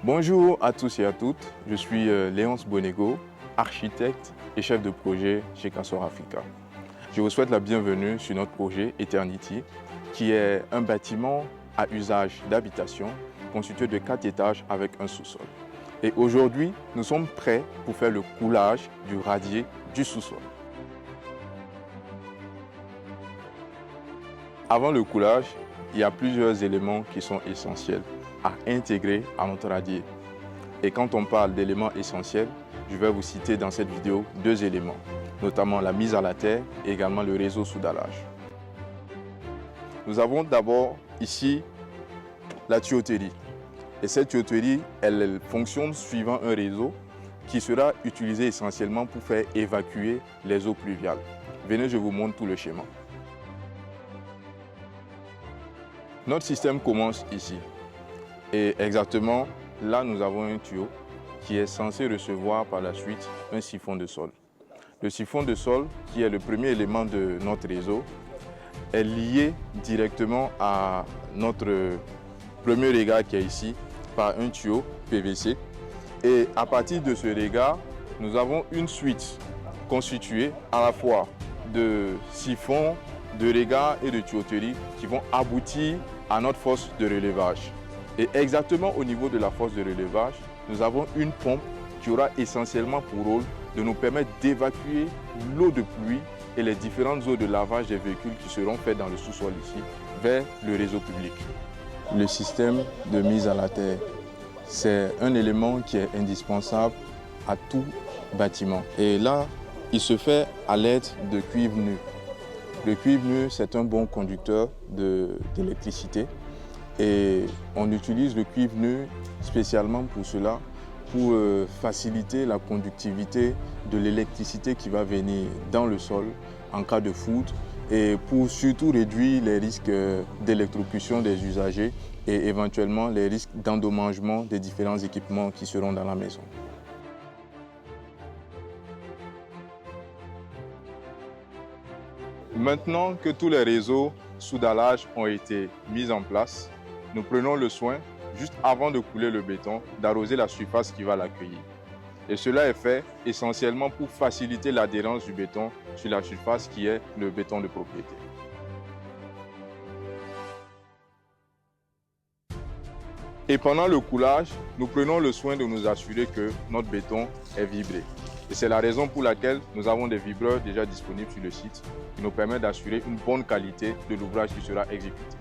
Bonjour à tous et à toutes, je suis Léonce Bonego, architecte et chef de projet chez Castor Africa. Je vous souhaite la bienvenue sur notre projet Eternity, qui est un bâtiment à usage d'habitation constitué de 4 étages avec un sous-sol. Et aujourd'hui, nous sommes prêts pour faire le coulage du radier du sous-sol. Avant le coulage, il y a plusieurs éléments qui sont essentiels à intégrer à notre radier. Et quand on parle d'éléments essentiels, je vais vous citer dans cette vidéo 2 éléments, notamment la mise à la terre et également le réseau sous dallage. Nous avons d'abord ici la tuyauterie. Et cette tuyauterie, elle fonctionne suivant un réseau qui sera utilisé essentiellement pour faire évacuer les eaux pluviales. Venez, je vous montre tout le schéma. Notre système commence ici. Et exactement là, nous avons un tuyau qui est censé recevoir par la suite un siphon de sol. Le siphon de sol, qui est le premier élément de notre réseau, est lié directement à notre premier regard qui est ici par un tuyau PVC. Et à partir de ce regard, nous avons une suite constituée à la fois de siphons, de regards et de tuyauterie qui vont aboutir à notre fosse de relevage. Et exactement au niveau de la fosse de relevage, nous avons une pompe qui aura essentiellement pour rôle de nous permettre d'évacuer l'eau de pluie et les différentes eaux de lavage des véhicules qui seront faites dans le sous-sol ici vers le réseau public. Le système de mise à la terre, c'est un élément qui est indispensable à tout bâtiment. Et là, il se fait à l'aide de cuivre nu. Le cuivre nu, c'est un bon conducteur d'électricité. Et on utilise le cuivre nu spécialement pour cela, pour faciliter la conductivité de l'électricité qui va venir dans le sol en cas de foudre et pour surtout réduire les risques d'électrocution des usagers et éventuellement les risques d'endommagement des différents équipements qui seront dans la maison. Maintenant que tous les réseaux sous dallage ont été mis en place, nous prenons le soin, juste avant de couler le béton, d'arroser la surface qui va l'accueillir. Et cela est fait essentiellement pour faciliter l'adhérence du béton sur la surface qui est le béton de propriété. Et pendant le coulage, nous prenons le soin de nous assurer que notre béton est vibré. Et c'est la raison pour laquelle nous avons des vibreurs déjà disponibles sur le site qui nous permettent d'assurer une bonne qualité de l'ouvrage qui sera exécuté.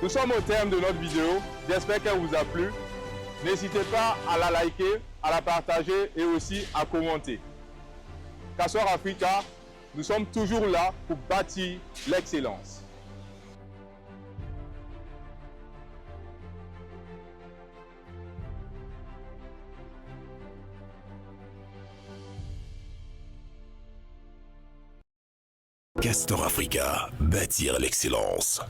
Nous sommes au terme de notre vidéo, j'espère qu'elle vous a plu. N'hésitez pas à la liker, à la partager et aussi à commenter. Castor Africa, nous sommes toujours là pour bâtir l'excellence. Castor Africa, bâtir l'excellence.